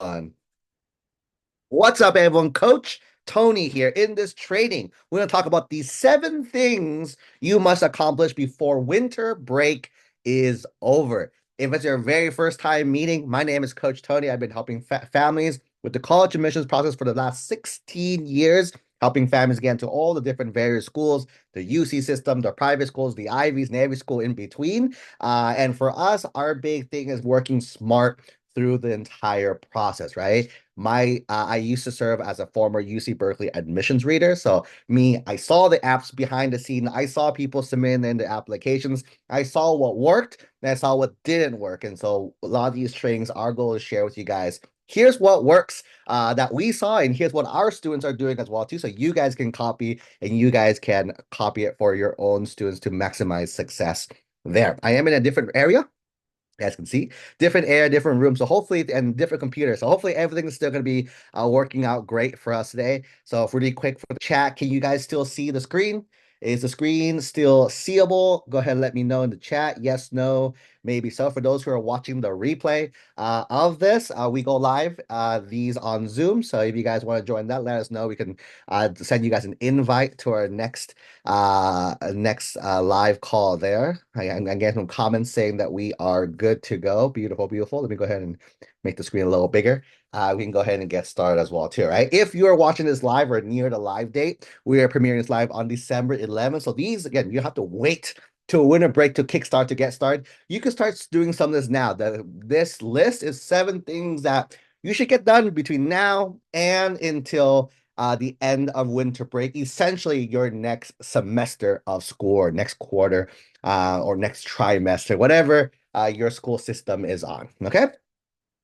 On. What's up, everyone? Coach Tony here. In this training, we're going to talk about the 7 things you must accomplish before winter break is over. If it's your very first time meeting, my name is Coach Tony. I've been helping families with the college admissions process for the last 16 years, helping families get into all the different various schools, the UC system, the private schools, the Ivies, and every school in between. And for us, our big thing is working smart through the entire process, right? I used to serve as a former UC Berkeley admissions reader. So I saw the apps behind the scene. I saw people submitting in the applications. I saw what worked and I saw what didn't work. And so a lot of these trainings, our goal is to share with you guys. Here's what works that we saw, and here's what our students are doing as well too. So you guys can copy, and you guys can copy it for your own students to maximize success there. I am in a different area, you guys can see, different air, different rooms, so hopefully, and different computers, so hopefully everything is still going to be working out great for us today. So if really quick for the chat, can you guys still see the screen? Is the screen still seeable? Go ahead and let me know in the chat. Yes, no, maybe so. For those who are watching the replay of this, we go live these on Zoom, so if you guys want to join that, let us know. We can send you guys an invite to our next live call there. I'm getting some comments saying that we are good to go. Beautiful, beautiful. Let me go ahead and make the screen a little bigger. We can go ahead and get started as well too, right? If you are watching this live or near the live date, we are premiering this live on December 11th. So these, again, you have to wait to a winter break to kickstart to get started. You can start doing some of this now. This list is 7 things that you should get done between now and until the end of winter break, essentially your next semester of school or next quarter or next trimester, whatever your school system is on. Okay.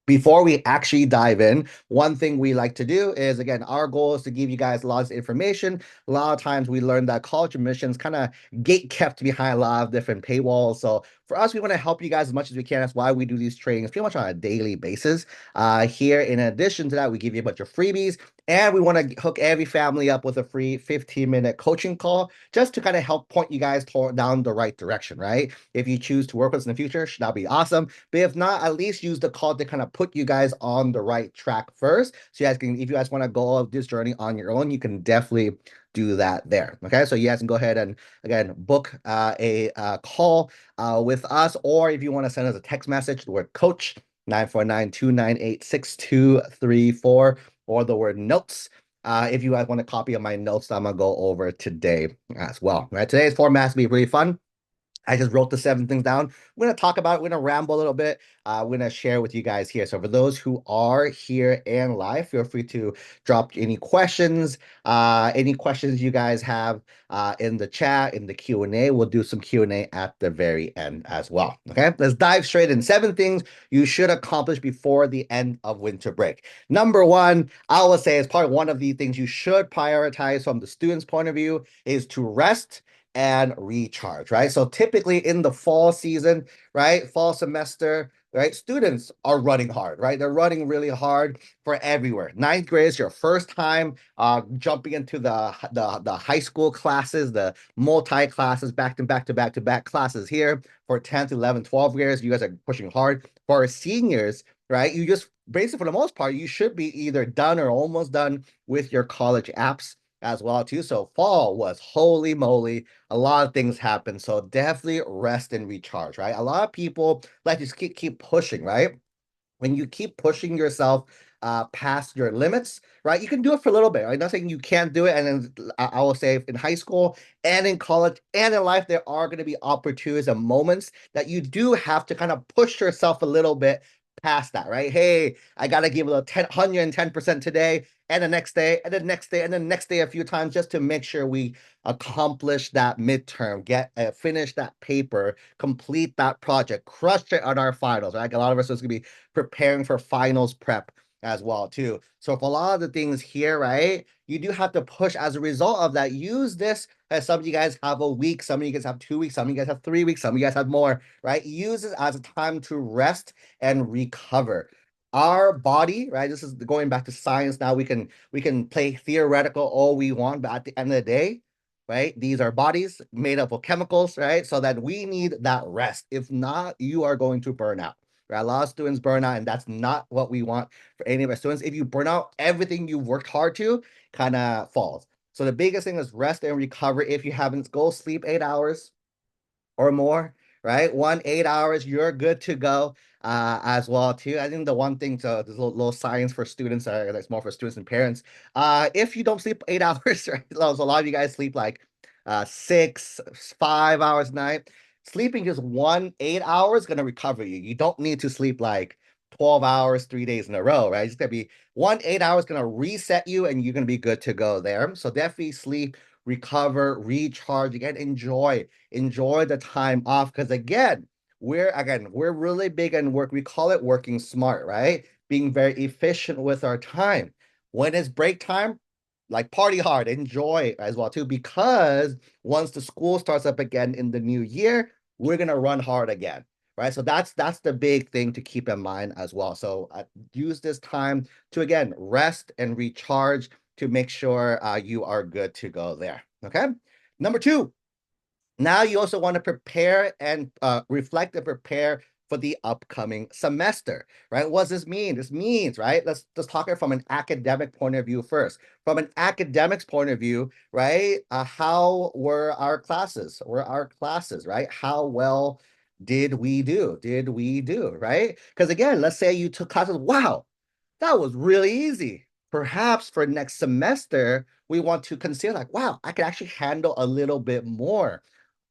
Before we actually dive in, one thing we like to do is, again, our goal is to give you guys lots of information. A lot of times we learn that college admissions kind of gate kept behind a lot of different paywalls. So for us, we want to help you guys as much as we can. That's why we do these trainings pretty much on a daily basis. Here, in addition to that, we give you a bunch of freebies. And we want to hook every family up with a free 15-minute coaching call just to kind of help point you guys down the right direction, right? If you choose to work with us in the future, that'll be awesome. But if not, at least use the call to kind of put you guys on the right track first. So you guys can, if you guys want to go on this journey on your own, you can definitely do that there. Okay, so you guys can go ahead and, again, book a call with us, or if you want to send us a text message, the word coach 949-298-6234, or the word notes. If you guys want a copy of my notes, I'm gonna go over today as well. Right, today's format is gonna be really fun. I just wrote the 7 things down. We're going to talk about it. We're going to ramble a little bit. We're going to share with you guys here. So for those who are here and live, feel free to drop any questions you guys have in the chat, in the Q&A. We'll do some Q&A at the very end as well. Okay, let's dive straight in. 7 things you should accomplish before the end of winter break. Number one, I will say, as part of one of the things you should prioritize from the student's point of view, is to rest and recharge, right? So typically in the fall season, right, fall semester, right, students are running hard, right? They're running really hard for everywhere. Ninth grade is your first time jumping into the high school classes, the multi classes, back to back classes here for 10th, 11th, 12th graders. You guys are pushing hard. For our seniors, right, you just basically, for the most part, you should be either done or almost done with your college apps as well too. So fall was, holy moly, a lot of things happen. So definitely rest and recharge, right? A lot of people like to keep pushing, right? When you keep pushing yourself past your limits, right? You can do it for a little bit, right? Not saying you can't do it. And then I will say, in high school and in college and in life, there are going to be opportunities and moments that you do have to kind of push yourself a little bit past that, right? Hey, I got to give it a 110% today, and the next day, and the next day, and the next day a few times, just to make sure we accomplish that midterm, finish that paper, complete that project, crush it on our finals, right? A lot of us is going to be preparing for finals prep as well too. So for a lot of the things here, right, you do have to push. As a result of that, use this, as some of you guys have a week, some of you guys have 2 weeks, some of you guys have 3 weeks, some of you guys have more, right? Use it as a time to rest and recover. Our body, right? This is going back to science now. We can play theoretical all we want, but at the end of the day, right? These are bodies made up of chemicals, right? So that we need that rest. If not, you are going to burn out, right? A lot of students burn out, and that's not what we want for any of our students. If you burn out, everything you worked hard to kind of falls. So the biggest thing is rest and recover. If you haven't, go sleep 8 hours or more, right? 8 hours, you're good to go as well too. I think the one thing, so there's a little science for students, that's more for students and parents. If you don't sleep 8 hours, right? So a lot of you guys sleep like 6, 5 hours a night. Sleeping just 8 hours is gonna recover you. You don't need to sleep like 12 hours 3 days in a row, right? It's gonna be 8 hours gonna reset you and you're gonna be good to go there. So definitely sleep, recover, recharge, again, enjoy the time off, because we're really big on work. We call it working smart, right? Being very efficient with our time. When it's break time, like party hard, enjoy as well too, because once the school starts up again in the new year, we're gonna run hard again, right? So that's the big thing to keep in mind as well. So use this time to again rest and recharge to make sure you are good to go there. Okay. Number two, now you also want to prepare and reflect and prepare for the upcoming semester, right? What does this mean? This means, right? Let's talk it from an academic point of view first. From an academics point of view, right? How were our classes? Right? How well did we do? Right? Because again, let's say you took classes. Wow, that was really easy. Perhaps for next semester, we want to consider like, wow, I can actually handle a little bit more.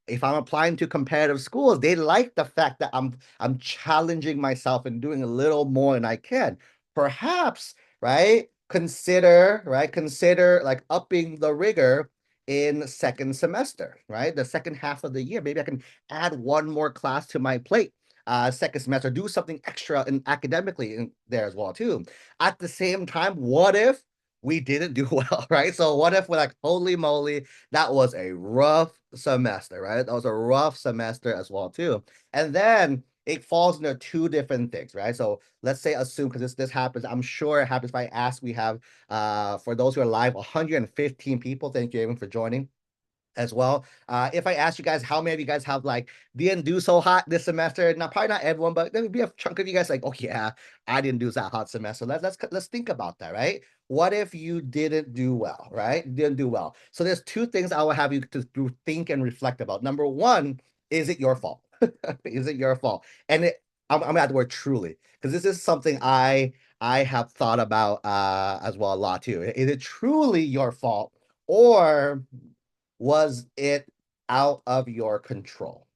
If I'm applying to competitive schools, they like the fact that I'm challenging myself and doing a little more than I can. Perhaps, right? Consider like upping the rigor in second semester, right? The second half of the year. Maybe I can add one more class to my plate. Second semester, do something extra and academically in there as well too. At the same time, what if we didn't do well, right? So what if we're like, holy moly, that was a rough semester, right? That was a rough semester as well too. And then it falls into two different things, right? So let's say assume, because this happens, I'm sure it happens if I ask, we have for those who are live, 115 people. Thank you, everyone, for joining as well. If I ask you guys how many of you guys have like didn't do so hot this semester, not probably not everyone, but there would be a chunk of you guys like, oh yeah, I didn't do that hot semester. Let's think about that, right? What if you didn't do well, right? Didn't do well. So there's two things I will have you to think and reflect about. Number one, is it your fault? Is it your fault? And I'm gonna add the word truly, because this is something I have thought about as well a lot too. Is it truly your fault, or was it out of your control?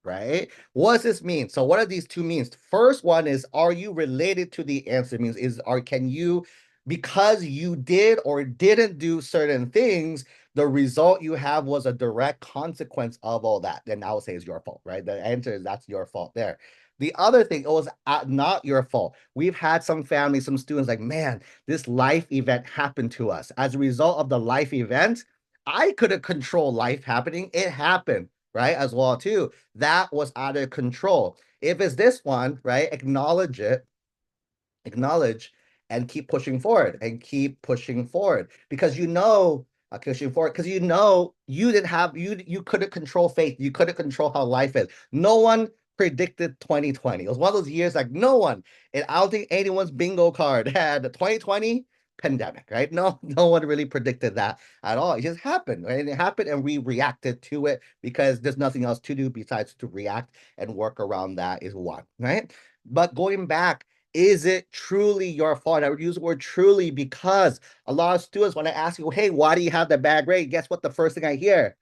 Right? What does this mean? So what are these two means? First one is, are you related to the answer? Means is, or can you, because you did or didn't do certain things, the result you have was a direct consequence of all that. Then I would say is your fault, right? The answer is that's your fault there. The other thing, it was not your fault. We've had some families, some students like, man, this life event happened to us. As a result of the life event, I couldn't control life happening. It happened, right? As well too. That was out of control. If it's this one, right? Acknowledge it, acknowledge, and keep pushing forward and keep pushing forward, because pushing forward because you didn't have you couldn't control fate. You couldn't control how life is. No one predicted 2020. It was one of those years like no one, and I don't think anyone's bingo card had the 2020 pandemic, right? No one really predicted that at all. It just happened, right? And it happened, and we reacted to it because there's nothing else to do besides to react and work around that is one, right? But going back, is it truly your fault? I would use the word truly, because a lot of students, when I ask you, hey, why do you have the bad grade? Guess what? The first thing I hear,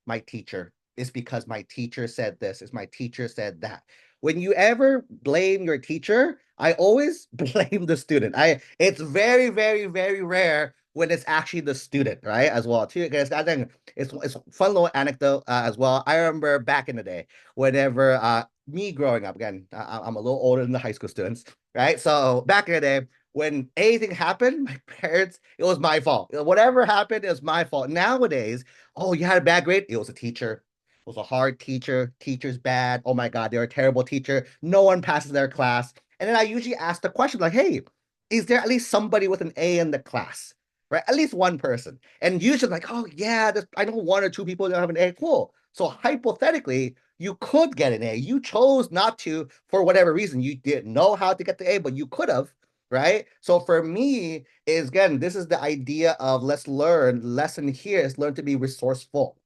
my teacher. It's because my teacher said this. It's my teacher said that. When you ever blame your teacher, I always blame the student. It's very, very, very rare when it's actually the student, right? As well, too. Because I think it's a fun little anecdote as well. I remember back in the day, whenever me growing up, again, I'm a little older than the high school students, right? So back in the day, when anything happened, my parents, it was my fault. Whatever happened, it was my fault. Nowadays, oh, you had a bad grade? It was a teacher. It was a hard teacher. Teacher's bad. Oh my God, they're a terrible teacher. No one passes their class. And then I usually ask the question like, hey, is there at least somebody with an A in the class? Right? At least one person. And usually like, oh yeah, I know one or two people that have an A. Cool. So hypothetically, You could get an A. You chose not to for whatever reason. You didn't know how to get the A, but you could have, right? So for me, is again, this is the idea of let's learn. Lesson here is learn to be resourceful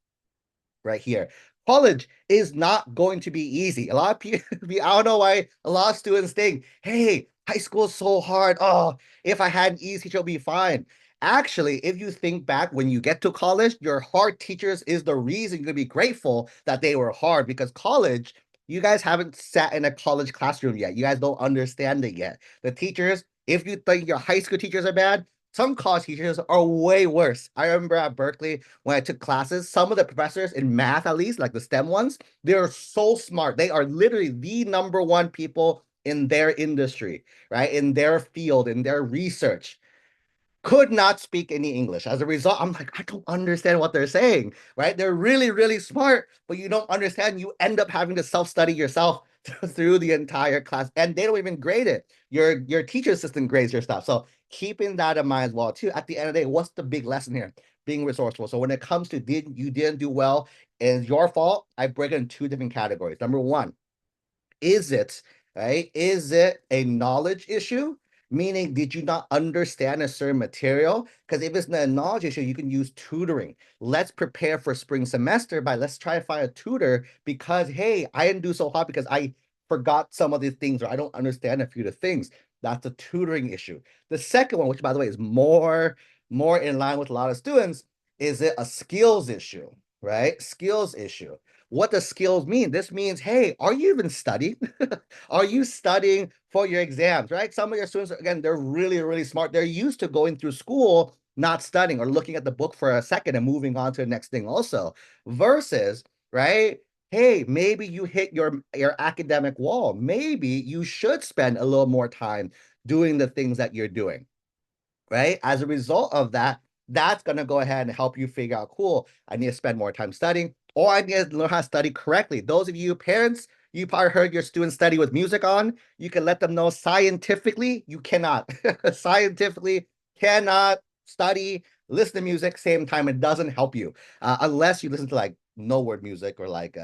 right here. College is not going to be easy. A lot of people, I don't know why a lot of students think, hey, high school is so hard. Oh, if I had an easy teacher, it'll be fine. Actually, if you think back when you get to college, your hard teachers is the reason you're going to be grateful that they were hard because college, you guys haven't sat in a college classroom yet. You guys don't understand it yet. The teachers, if you think your high school teachers are bad, some college teachers are way worse. I remember at Berkeley, when I took classes, some of the professors in math, at least, like the STEM ones, they're so smart. They are literally the number one people in their industry, right? In their field, in their research could not speak any English. As a result, I'm like, I don't understand what they're saying, right? They're really, really smart, but you don't understand. You end up having to self-study yourself through the entire class, and they don't even grade it. Your teacher assistant grades your stuff. So keeping that in mind as well, too. At the end of the day, what's the big lesson here? Being resourceful. So when it comes to you didn't do well, and it's your fault, I break it in two different categories. Number one, is it, right? Is it a knowledge issue? Meaning, did you not understand a certain material? Because if it's not a knowledge issue, you can use tutoring. Let's prepare for spring semester by let's try to find a tutor because, hey, I didn't do so hot because I forgot some of these things or I don't understand a few of the things. That's a tutoring issue. The second one, which by the way is more in line with a lot of students, is it a skills issue, right? Skills issue. What does skills mean? This means, hey, are you even studying? Are you studying for your exams, right? Some of your students, again, they're really, really smart. They're used to going through school, not studying or looking at the book for a second and moving on to the next thing also. Versus, right? Hey, maybe you hit your academic wall. Maybe you should spend a little more time doing the things that you're doing right? As a result of that, that's going to go ahead and help you figure out, cool, I need to spend more time studying, or I need to learn how to study correctly. Those of you parents, you probably heard your students study with music on. You can let them know scientifically, you cannot. Scientifically, cannot study, listen to music same time. It doesn't help you unless you listen to like no word music or like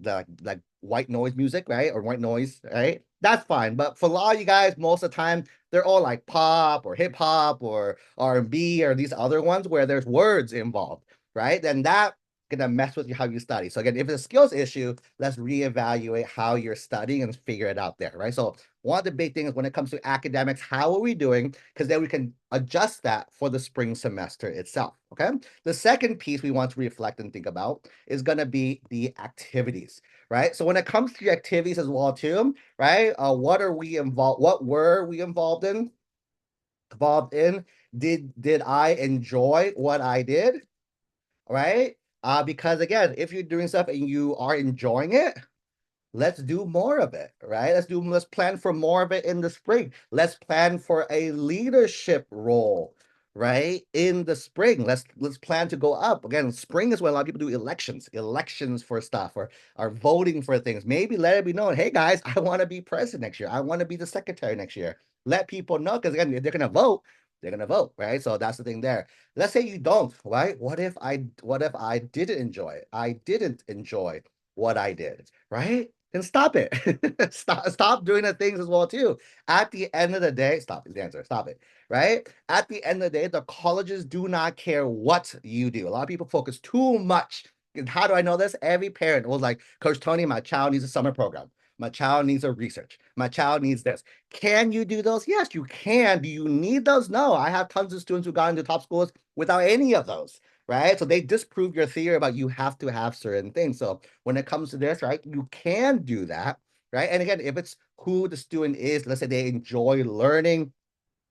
like white noise music, right? Or white noise, right? That's fine. But for a lot of you guys, most of the time, they're all like pop or hip hop or R&B or these other ones where there's words involved, right? Then that gonna mess with you how you study. So again, if it's a skills issue, let's reevaluate how you're studying and figure it out there, right? So one of the big things when it comes to academics, how are we doing? Because then we can adjust that for the spring semester itself. Okay. The second piece we want to reflect and think about is going to be the activities, right? So when it comes to activities as well, too, right? What are we involved? What were we involved in? Involved in? Did I enjoy what I did? Right? Because again, if you're doing stuff and you are enjoying it, let's do more of it, right? Let's plan for more of it in the spring. Let's plan for a leadership role, right? In the spring. Let's plan to go up. Again, spring is when a lot of people do elections for stuff or are voting for things. Maybe let it be known, hey guys, I want to be president next year. I want to be the secretary next year. Let people know because again, if they're gonna vote, they're gonna vote, right? So that's the thing there. Let's say you don't, right? What if I didn't enjoy it? I didn't enjoy what I did, right? Then stop it. Stop doing the things as well too. At the end of the day, stop is the answer. Stop it. Right? At the end of the day, the colleges do not care what you do. A lot of people focus too much. And how do I know this? Every parent was like, Coach Tony, my child needs a summer program. My child needs a research. My child needs this. Can you do those? Yes, you can. Do you need those? No. I have tons of students who got into top schools without any of those, right? So they disprove your theory about you have to have certain things. So when it comes to this, right, you can do that, right? And again, if it's who the student is, let's say they enjoy learning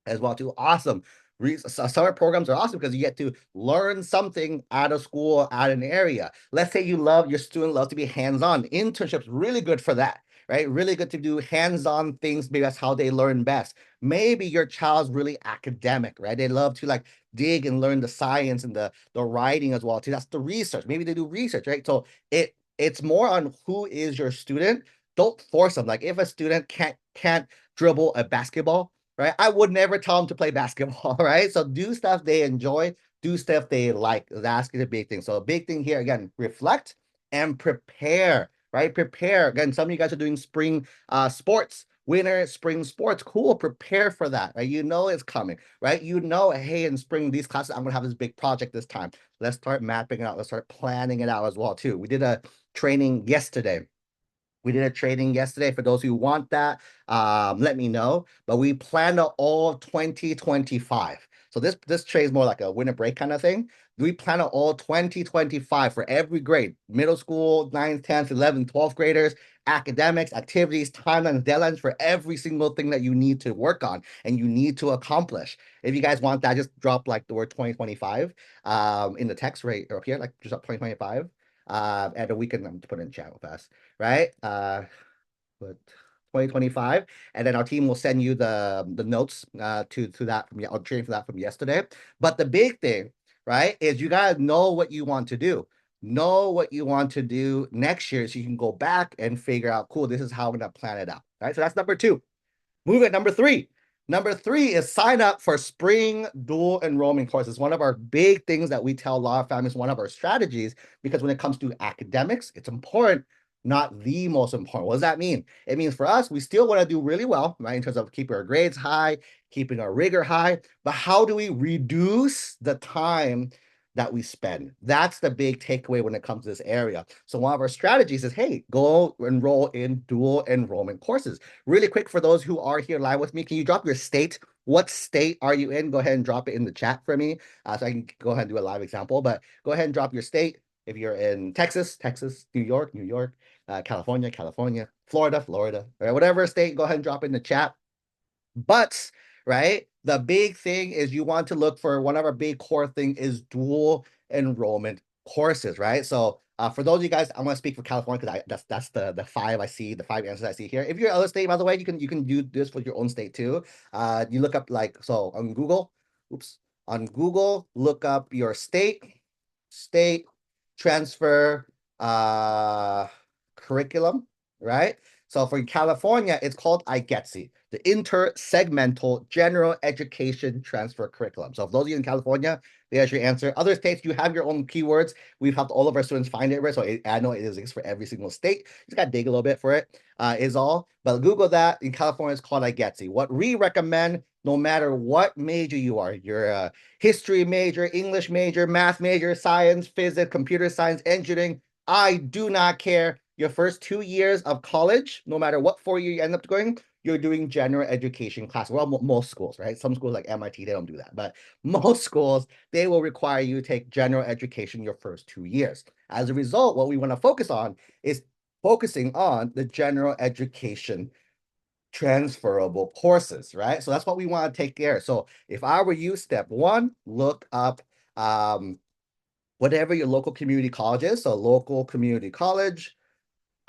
as well too, awesome. Summer programs are awesome because you get to learn something out of school, out of an area. Let's say your student loves to be hands-on. Internships really good for that, right? Really good to do hands-on things because that's how they learn best. Maybe your child's really academic, right? They love to like dig and learn the science and the writing as well too. That's the research. Maybe they do research, right? So it's more on who is your student. Don't force them. Like if a student can't dribble a basketball, right? I would never tell them to play basketball, right? So do stuff they enjoy, do stuff they like. That's the big thing. So a big thing here, again, reflect and prepare right? Prepare. Again, some of you guys are doing spring sports, winter, spring sports. Cool. Prepare for that, right? You know it's coming, right? You know, hey, in spring, these classes, I'm gonna have this big project this time. Let's start mapping it out. Let's start planning it out as well, too. We did a training yesterday. We did a training yesterday. For those who want that, let me know. But we planned out all 2025. So this trade is more like a winter break kind of thing. We plan out all 2025 for every grade, middle school, 9th, 10th, 11th, 12th graders, academics, activities, timelines, deadlines for every single thing that you need to work on and you need to accomplish. If you guys want that, just drop like the word 2025 in the text right up here, like just up 2025. And we can put it in chat with us, right? But 2025, and then our team will send you the notes to that from our training for that from yesterday. But the big thing, right, is you gotta know what you want to do. Know what you want to do next year so you can go back and figure out, cool, this is how I'm gonna plan it out. Right. So that's number two. Move it. Number three. Number three is sign up for spring dual enrollment courses. One of our big things that we tell a lot of families, one of our strategies, because when it comes to academics, it's important, not the most important. What does that mean? It means for us, we still want to do really well, right? In terms of keeping our grades high, keeping our rigor high, but how do we reduce the time that we spend? That's the big takeaway when it comes to this area. So one of our strategies is, hey, go enroll in dual enrollment courses. Really quick, for those who are here live with me, can you drop your state? What state are you in? Go ahead and drop it in the chat for me so I can go ahead and do a live example. But go ahead and drop your state. If you're in Texas, Texas, New York, New York, California, California, Florida, Florida, or whatever state, go ahead and drop it in the chat. But, right, the big thing is you want to look for, one of our big core thing is dual enrollment courses, right? So for those of you guys, I'm going to speak for California because that's the five I see, the five answers I see here. If you're other state, by the way, you can do this for your own state too. You look up like, so on Google, on Google, look up your state transfer curriculum, right? So for California, it's called IGETC, the Intersegmental General Education Transfer Curriculum. So if those of you in California, there's your answer. Other states, you have your own keywords. We've helped all of our students find it, right? So I know it exists for every single state. You just got to dig a little bit for it, is all. But Google that. In California, it's called IGETC. What we recommend, no matter what major you are, you're a history major, English major, math major, science, physics, computer science, engineering, I do not care. Your first 2 years of college, no matter what 4 year you end up going, you're doing general education class. Well, most schools, right? Some schools like MIT, they don't do that. But most schools, they will require you to take general education your first 2 years. As a result, what we want to focus on is focusing on the general education transferable courses, right? So that's what we want to take care. So if I were you, step one, look up whatever your local community college is. So local community college,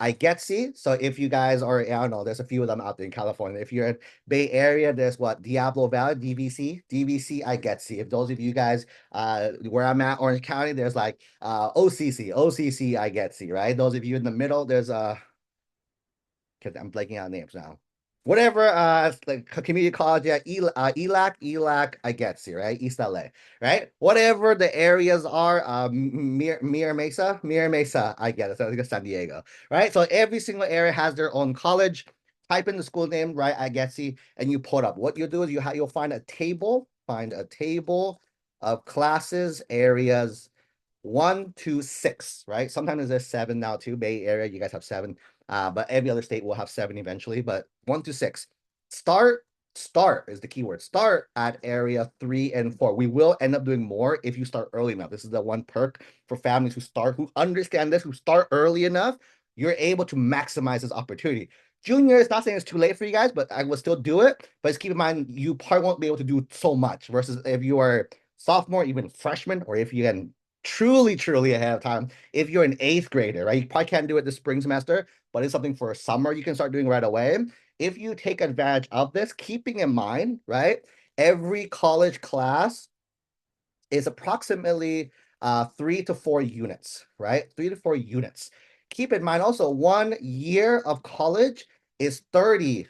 IGETC. So if you guys are, I don't know, there's a few of them out there in California. If you're in Bay Area, there's what, Diablo Valley, DVC, IGETC. If those of you guys, where I'm at, Orange County, there's like OCC, IGETC, right? Those of you in the middle, there's I'm blanking out names now. Whatever, like community college, yeah, ELAC, I get you, right? East LA, right? Whatever the areas are, Mira Mesa, I get it. So I think it's San Diego, right? So every single area has their own college. Type in the school name, right? I get you, and you put up. What you'll do is you'll find a table, of classes, areas 1 to 6, right? Sometimes there's 7 now too. Bay Area, you guys have 7. But every other state will have 7 eventually, but 1 to 6. Start is the keyword. Start at area 3 and 4. We will end up doing more if you start early enough. This is the one perk for families who understand this, who start early enough. You're able to maximize this opportunity. Junior, it's not saying it's too late for you guys, but I will still do it. But just keep in mind, you probably won't be able to do so much versus if you are sophomore, even freshman, or if you can truly ahead of time. If you're an 8th grader, right? You probably can't do it this spring semester, but it's something for summer you can start doing right away. If you take advantage of this, keeping in mind, right, every college class is approximately 3 to 4 units, right? 3 to 4 units. Keep in mind also 1 year of college is 30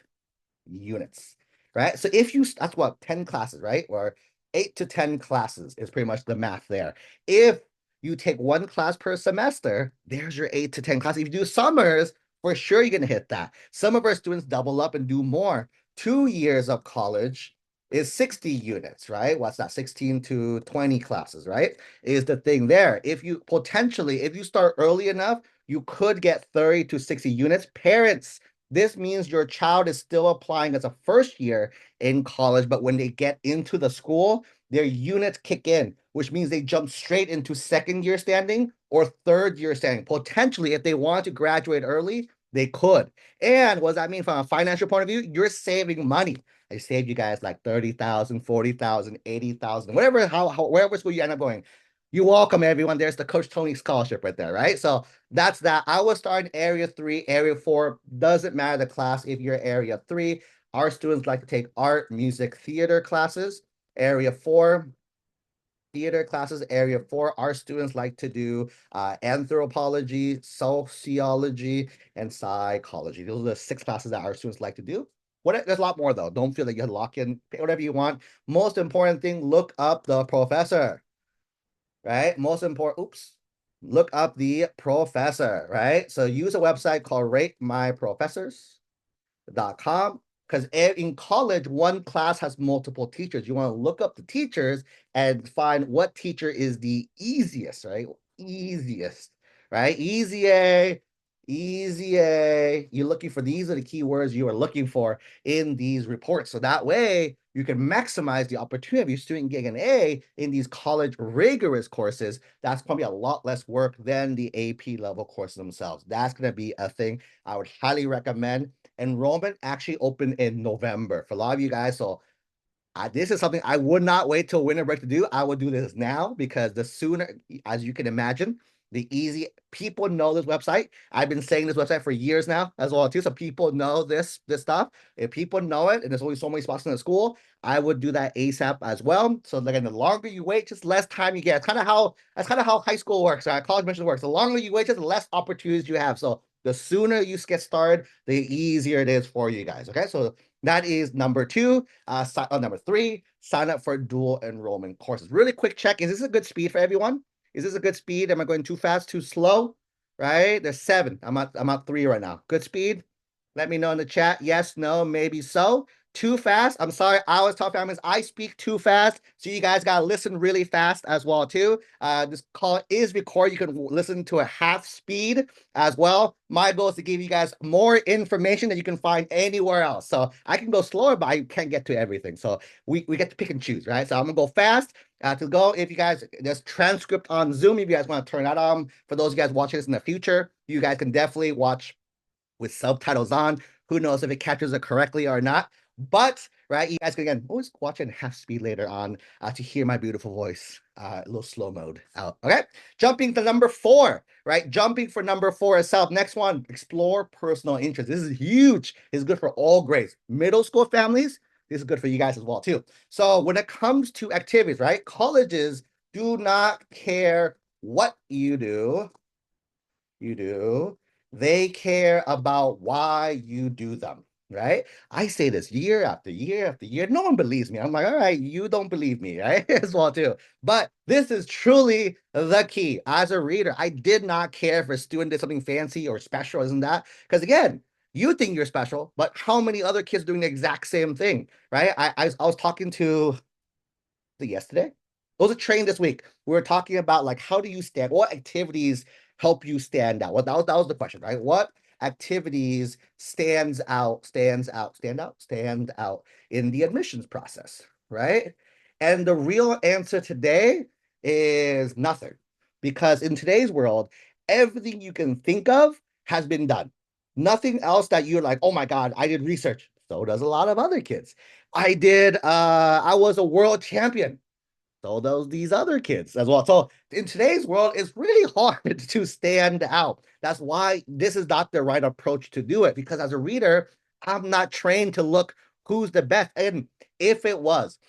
units, right? So if you, that's what, 10 classes, right? Or 8 to 10 classes is pretty much the math there. If you take one class per semester, there's your 8 to 10 classes. If you do summers, for sure you're gonna hit that. Some of our students double up and do more. 2 years of college is 60 units, right? What's that? 16 to 20 classes, right? Is the thing there. If you potentially, if you start early enough, you could get 30 to 60 units. Parents, this means your child is still applying as a first year in college, but when they get into the school, their units kick in, which means they jump straight into second year standing or third year standing. Potentially, if they want to graduate early, they could. And what does that mean from a financial point of view? You're saving money. I saved you guys like 30,000, 40,000, 80,000, whatever, wherever school you end up going. You're welcome, everyone. There's the Coach Tony scholarship right there, right? So that's that. I will start in area 3, area 4. Doesn't matter the class if you're area 3. Our students like to take art, music, theater classes. Area 4, theater classes. Area 4, our students like to do anthropology, sociology, and psychology. Those are the 6 classes that our students like to do. There's a lot more though. Don't feel like you have to lock in, pick whatever you want. Most important thing, look up the professor, right? Most important, look up the professor, right? So use a website called ratemyprofessors.com, because in college, one class has multiple teachers. You want to look up the teachers and find what teacher is the easiest, right? Easiest, right? Easy A, easy A. You're looking for, these are the keywords you are looking for in these reports. So that way you can maximize the opportunity of your student getting an A in these college rigorous courses. That's probably a lot less work than the AP level courses themselves. That's going to be a thing I would highly recommend. Enrollment actually opened in November for a lot of you guys. So this is something I would not wait till winter break to do. I would do this now, because the sooner, as you can imagine, the easy, people know this website. I've been saying this website for years now as well too. So people know this stuff. If people know it and there's only so many spots in the school, I would do that ASAP as well. So again, the longer you wait, just less time you get. It's kind of how high school works, right? College admission works. The longer you wait, just the less opportunities you have. So the sooner you get started, the easier it is for you guys. Okay, so that is number 2. Number 3, sign up for dual enrollment courses. Really quick check. Is this a good speed for everyone? Is this a good speed? Am I going too fast, too slow? Right? There's 7. I'm at 3 right now. Good speed? Let me know in the chat. Yes, no, maybe so. Too fast? I'm sorry. I always tell families I speak too fast, so you guys gotta listen really fast as well too. This call is recorded. You can listen to a half speed as well. My goal is to give you guys more information that you can find anywhere else. So I can go slower, but I can't get to everything. So we get to pick and choose, right? So I'm gonna go fast. To go, if you guys, there's transcript on Zoom. If you guys want to turn that on, for those of you guys watching this in the future, you guys can definitely watch with subtitles on. Who knows if it captures it correctly or not? But right, you guys can again always watch it in half speed later on to hear my beautiful voice, a little slow mode out. Okay, jumping to number 4, right? Jumping for number 4 itself. Next one, explore personal interest. This is huge. It's good for all grades. Middle school families, this is good for you guys as well too. So when it comes to activities, right? Colleges do not care what you do. They care about why you do them, right? I say this year after year after year. No one believes me. I'm like, all right, you don't believe me, right? As well too. But this is truly the key. As a reader, I did not care if a student did something fancy or special, isn't that? Because again, you think you're special, but how many other kids doing the exact same thing, right? I was talking to yesterday. Those are trained this week. We were talking about like, how do you stand? What activities help you stand out? Well, that was the question, right? What activities stand out in the admissions process, right? And the real answer today is nothing, because in today's world, everything you can think of has been done. Nothing else that you're like, oh my God, I did research. So does a lot of other kids. I was a world champion. So those these other kids as well. So in today's world, it's really hard to stand out. That's why this is not the right approach to do it, because as a reader, I'm not trained to look who's the best. And if it was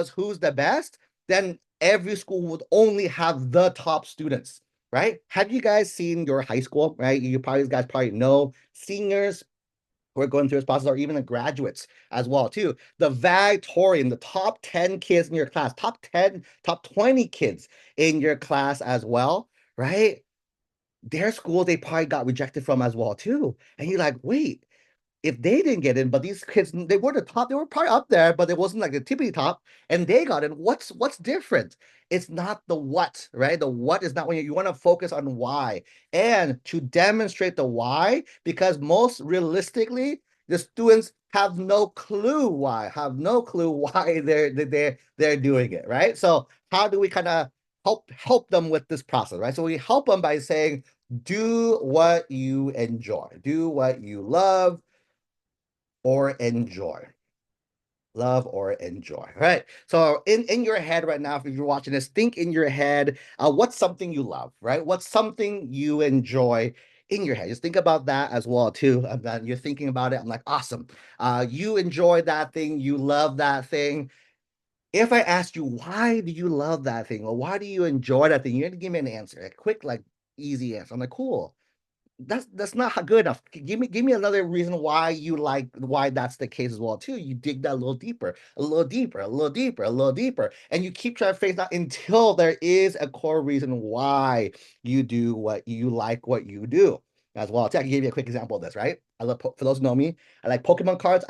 who's the best, then every school would only have the top students, right? Have you guys seen your high school, right? You guys probably know seniors who are going through this process, or even the graduates as well too. The valedictorian, the top 10 kids in your class, top 10, top 20 kids in your class as well, right? Their school they probably got rejected from as well too. And you're like, wait, if they didn't get in, but these kids they were the top, they were probably up there, but it wasn't like the tippity top, and they got in. What's different? It's not the what, right? The what is not when you want to focus on why and to demonstrate the why, because most realistically, the students have no clue why, have no clue why they're doing it, right? So how do we kind of help them with this process, right? So we help them by saying, do what you enjoy, do what you love or enjoy. Love or enjoy. All right. So in your head right now, if you're watching this, think in your head, what's something you love, right? What's something you enjoy in your head? Just think about that as well, too. And then you're thinking about it. I'm like, awesome. You enjoy that thing, you love that thing. If I asked you, why do you love that thing? Or why do you enjoy that thing? You're gonna give me an answer, a quick, like easy answer. I'm like, cool, that's not good enough. Give me another reason why you like why that's the case as well too. You dig that a little deeper, a little deeper, a little deeper, a little deeper, and you keep trying to face that until there is a core reason why you do what you like, what you do as well. I can give you a quick example of this, right? I love for those who know me, I like Pokemon cards.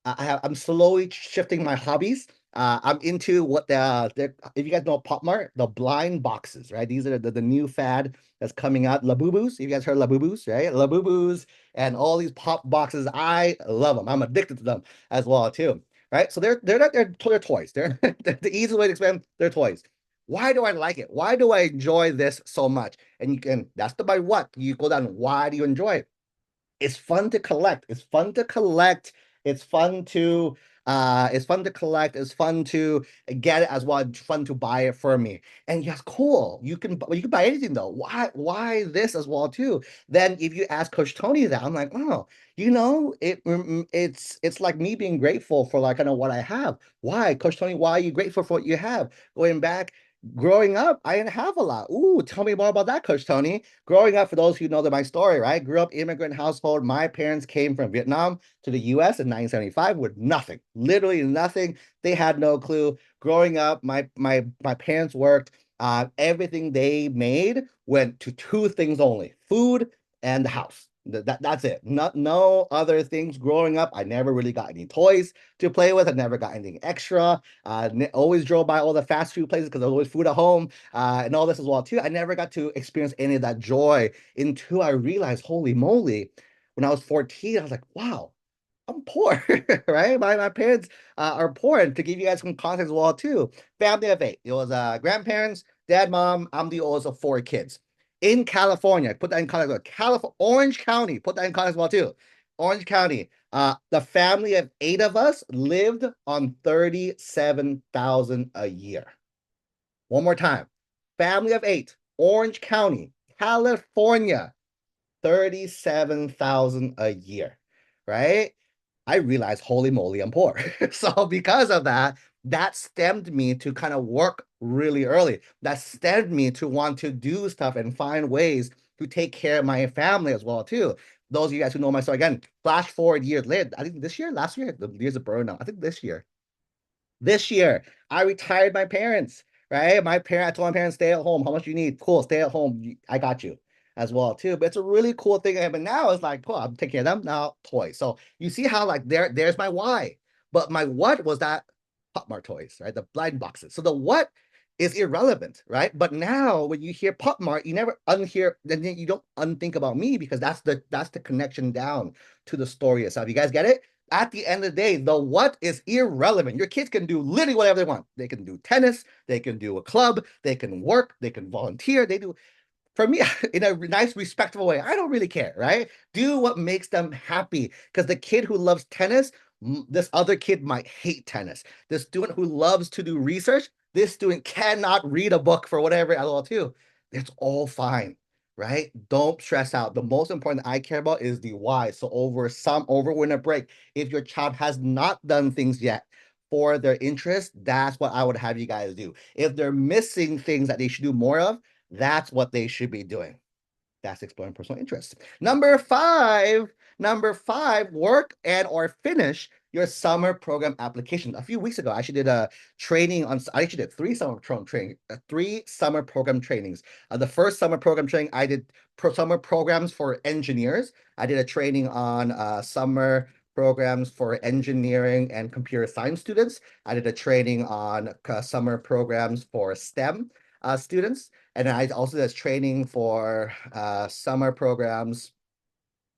I'm slowly shifting my hobbies. I'm into what if you guys know Pop Mart, the blind boxes, right? These are the new fad that's coming out. Labubus, you guys heard Labubus, right? Labubus and all these pop boxes. I love them. I'm addicted to them as well too, right? So they're toys. They're the easy way to explain. They're toys. Why do I like it? Why do I enjoy this so much? And you can that's the by what you go down. Why do you enjoy it? It's fun to collect. It's fun to collect. It's fun to it's fun to collect. It's fun to get it as well. It's fun to buy it for me. And yes, cool. You can buy anything though. Why this as well too? Then if you ask Coach Tony that, I'm like, oh, it's like me being grateful for like kind of what I have. Why, Coach Tony? Why are you grateful for what you have? Going back, growing up, I didn't have a lot. Ooh, tell me more about that, Coach Tony. Growing up, for those who know my story, right? Grew up immigrant household. My parents came from Vietnam to the US in 1975 with nothing, literally nothing. They had no clue. Growing up, my parents worked. Everything they made went to two things only: food and the house. That's it. No other things growing up. I never really got any toys to play with. I never got anything extra. Always drove by all the fast food places because there was always food at home, and all this as well too. I never got to experience any of that joy until I realized, holy moly, when I was 14, I was like, wow, I'm poor, right? My parents are poor. And to give you guys some context as well too, family of eight. It was grandparents, dad, mom. I'm the oldest of four kids. In California, put that in context. California, Orange County, put that in context as well too. Orange County. The family of eight of us lived on 37,000 a year. One more time. Family of eight, Orange County, California, 37,000 a year, right? I realized, holy moly, I'm poor. So because of that, that stemmed me to kind of work really early. That stemmed me to want to do stuff and find ways to take care of my family as well too. Those of you guys who know my story, again, flash forward years later, I think this year, last year, the years of burnout, I think this year, I retired my parents, right? I told my parents, stay at home. How much you need? Cool, stay at home. I got you as well, too. But it's a really cool thing. But now it's like, cool, I'm taking care of them. Now, toys. So you see how like there's my why. But my what was that Pop Mart toys, right? The blind boxes. So the what is irrelevant, right? But now when you hear Pop Mart, you never unhear, then you don't unthink about me because that's the connection down to the story itself. You guys get it? At the end of the day, the what is irrelevant. Your kids can do literally whatever they want. They can do tennis, they can do a club, they can work, they can volunteer, they do for me in a nice respectful way. I don't really care, right? Do what makes them happy, because the kid who loves tennis, this other kid might hate tennis. The student who loves to do research, this student cannot read a book for whatever I will too. It's all fine, right? Don't stress out. The most important I care about is the why. So over winter break, if your child has not done things yet for their interest, that's what I would have you guys do. If they're missing things that they should do more of, that's what they should be doing. That's exploring personal interests. Number five, work and or finish your summer program application. A few weeks ago, I actually did a training on, I actually did three summer program trainings. The first summer program training, I did summer programs for engineers. I did a training on summer programs for engineering and computer science students. I did a training on summer programs for STEM students. And I also did training for summer programs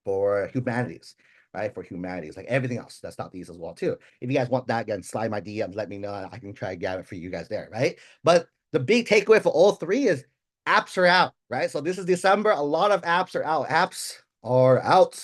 for humanities, right? For humanities, like everything else. That's not these as well, too. If you guys want that, again, slide my DMs, let me know. I can try to grab it for you guys there, right? But the big takeaway for all three is apps are out, right? So this is December. A lot of apps are out. Apps are out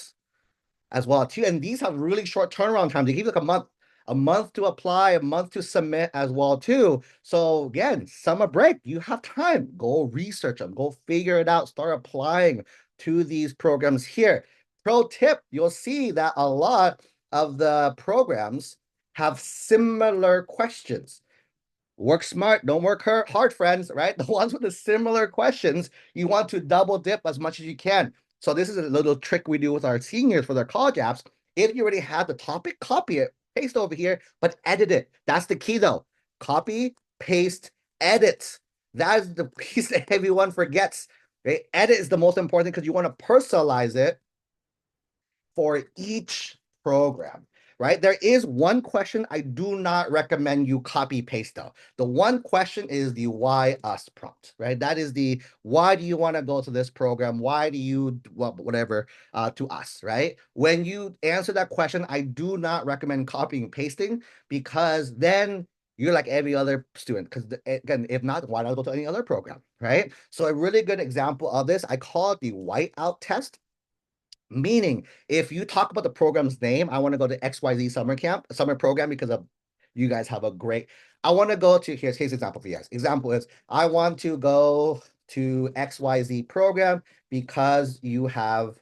as well too. And these have really short turnaround time. They give you like a month to apply, a month to submit as well too. So again, summer break, you have time. Go research them, go figure it out, start applying to these programs here. Pro tip, you'll see that a lot of the programs have similar questions. Work smart, don't work hard, friends, right? The ones with the similar questions, you want to double dip as much as you can. So this is a little trick we do with our seniors for their college apps. If you already have the topic, copy it, paste over here, but edit it. That's the key though. Copy, paste, edit. That is the piece that everyone forgets. Right? Edit is the most important because you want to personalize it for each program, right? There is one question I do not recommend you copy paste though. The one question is the why us prompt, right? That is the why do you want to go to this program? Why do you, well, whatever, to us, right? When you answer that question, I do not recommend copying and pasting because then you're like every other student. Because again, if not, why not go to any other program, right? So a really good example of this, I call it the whiteout test. Meaning, if you talk about the program's name, I want to go to XYZ summer program because of you guys have a great. I want to go to here's example for you guys. Example is I want to go to XYZ program because you have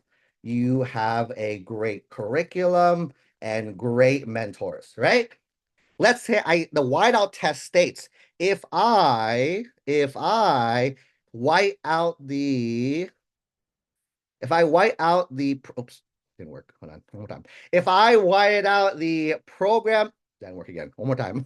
a great curriculum and great mentors, right? Let's say the whiteout test states if I white out the if I white out the, oops, didn't work. Hold on, one more time. If I white out the program, didn't work again. One more time.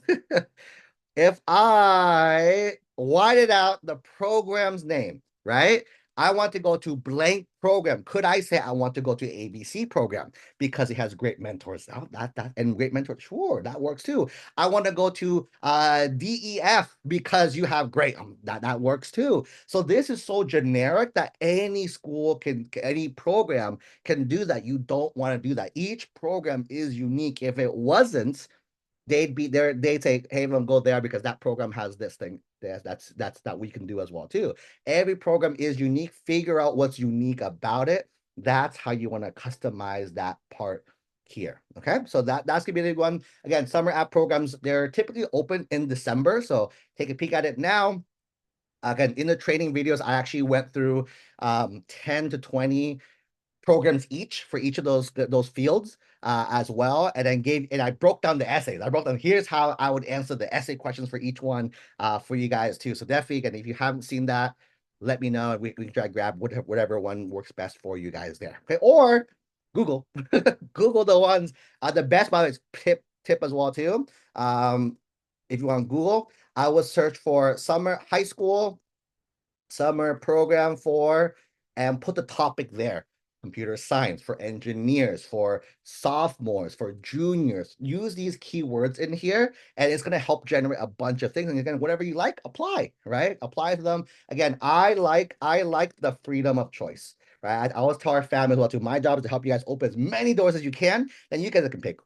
If I whited out the program's name, right? I want to go to blank program. Could I say I want to go to ABC program because it has great mentors? Oh, that and great mentors. Sure, that works too. I want to go to DEF because you have great. That works too. So this is so generic that any school any program can do that. You don't want to do that. Each program is unique. If it wasn't, they'd be there, they'd say, hey, everyone go there because that program has this thing. That's that we can do as well too. Every program is unique. Figure out what's unique about it. That's how you want to customize that part here. Okay, so that's gonna be the one. Again, summer app programs, they're typically open in December, so take a peek at it now. Again, in the training videos, I actually went through 10 to 20 programs each for each of those fields as well, and then I broke down the essays. I broke down here's how I would answer the essay questions for each one for you guys too. So definitely, and if you haven't seen that, let me know. We can try to grab whatever one works best for you guys there. Okay, or Google, Google the ones. The best by the way is tip as well too. If you want Google, I would search for summer high school summer program for, and put the topic there. Computer science for engineers, for sophomores, for juniors. Use these keywords in here, and it's going to help generate a bunch of things. And again, whatever you like, apply, right? Apply to them. Again, I like the freedom of choice. Right. I always tell our family as well too. My job is to help you guys open as many doors as you can. Then you guys can pick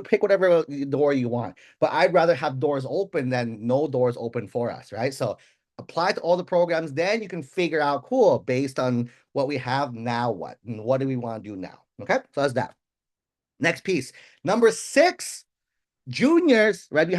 pick whatever door you want. But I'd rather have doors open than no doors open for us, right? So apply to all the programs, then you can figure out, cool, based on what we have now, what? And what do we want to do now? Okay, so that's that. Next piece. Number 6, juniors, right? Do we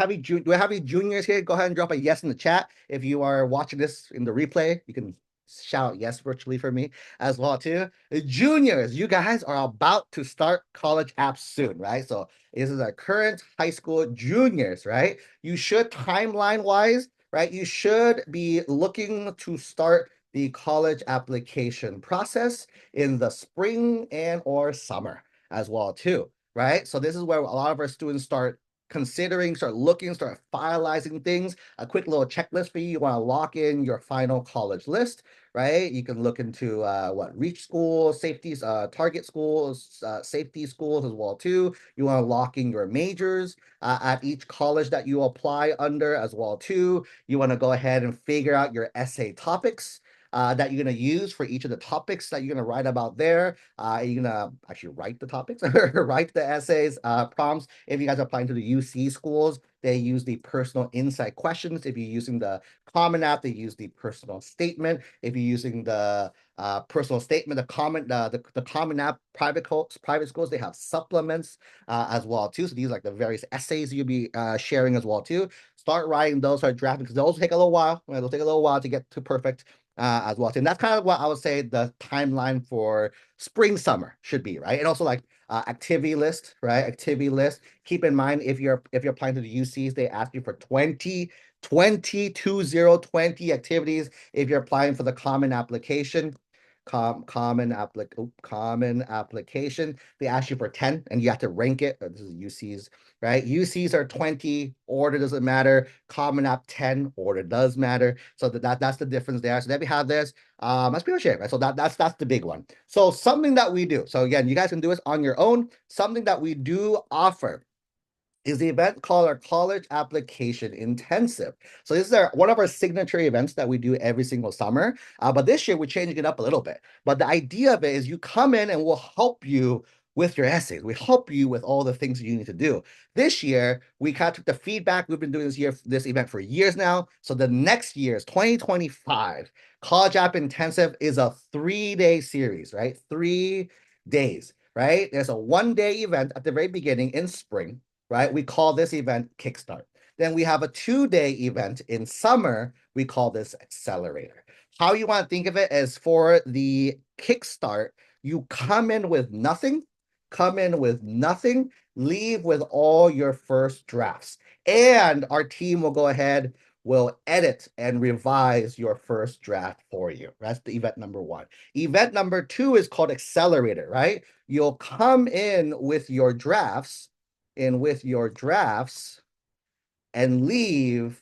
have any juniors here? Go ahead and drop a yes in the chat. If you are watching this in the replay, you can shout yes virtually for me as well too. Juniors, you guys are about to start college apps soon, right? So this is our current high school juniors, right? You should timeline wise, right? You should be looking to start the college application process in the spring and or summer as well too, right? So this is where a lot of our students start considering, start looking, start finalizing things. A quick little checklist for you. You want to lock in your final college list, right? You can look into what reach schools, safeties, target schools, safety schools as well too. You want to lock in your majors at each college that you apply under as well too. You want to go ahead and figure out your essay topics that you're going to use for each of the topics that you're going to write about there. You're going to actually write the topics, write the essays, prompts. If you guys are applying to the UC schools, they use the personal insight questions. If you're using the Common App, they use the personal statement. If you're using the personal statement, the Common App private schools, they have supplements as well too. So these are like the various essays you'll be sharing as well too. Start writing those, start drafting, because those take a little while. Right? They'll take a little while to get to perfect as well. And that's kind of what I would say the timeline for spring, summer should be, right? And also like activity list, right? Activity list. Keep in mind if you're applying to the UCs, they ask you for 20 activities. If you're applying for the common application, common application, they ask you for 10 and you have to rank it. This is UCs, right? UCs are 20, order doesn't matter. Common App 10, order does matter. So that's the difference there. So then we have this. That's pretty much it, right? So that's the big one. So something that we do. So again, you guys can do this on your own. Something that we do offer is the event called our College Application Intensive. So this is one of our signature events that we do every single summer. But this year we're changing it up a little bit. But the idea of it is you come in and we'll help you with your essays. We help you with all the things you need to do. This year, we kind of took the feedback. We've been doing this event for years now. So the next year is 2025. College App Intensive is a 3-day series, right? 3 days, right? There's a 1-day event at the very beginning in spring, right? We call this event Kickstart. Then we have a 2-day event in summer. We call this Accelerator. How you want to think of it is for the Kickstart, you come in with nothing, leave with all your first drafts. And our team will go ahead, will edit and revise your first draft for you. That's the event number 1. Event number 2 is called Accelerator, right? You'll come in with your drafts, and leave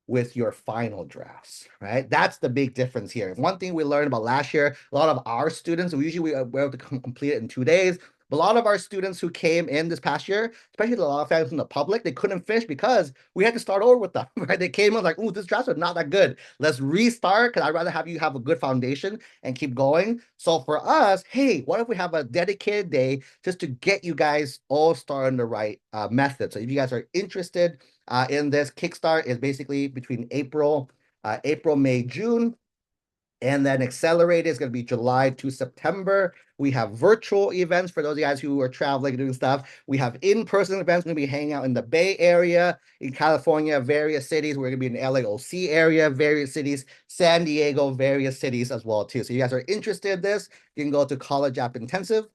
with your final drafts, right? That's the big difference here. One thing we learned about last year, a lot of our students, we were able to complete it in 2 days. But a lot of our students who came in this past year, especially a lot of fans from the public, they couldn't finish because we had to start over with them, right? They came in like, oh, this draft is not that good. Let's restart because I'd rather have you have a good foundation and keep going. So for us, hey, what if we have a dedicated day just to get you guys all started on the right method? So if you guys are interested in this, Kickstart is basically between April, May, June. And then Accelerate is going to be July to September. We have virtual events for those of you guys who are traveling and doing stuff. We have in-person events. We're going to be hanging out in the Bay Area, in California, various cities. We're going to be in the LAOC area, various cities, San Diego, various cities as well, too. So you guys are interested in this, you can go to College App Intensive,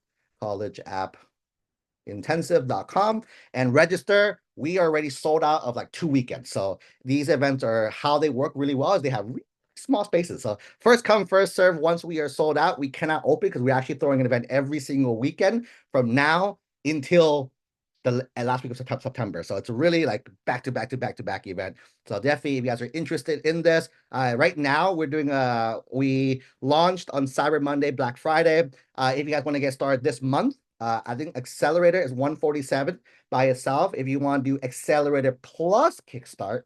collegeappintensive.com, and register. We are already sold out of like 2 weekends. So these events are how they work really well is they have small spaces. So first come, first serve. Once we are sold out, we cannot open because we're actually throwing an event every single weekend from now until the last week of September. So it's really like back to back event. So definitely, if you guys are interested in this, right now we're doing we launched on Cyber Monday, Black Friday. If you guys want to get started this month, I think Accelerator is 147 by itself. If you want to do Accelerator plus Kickstart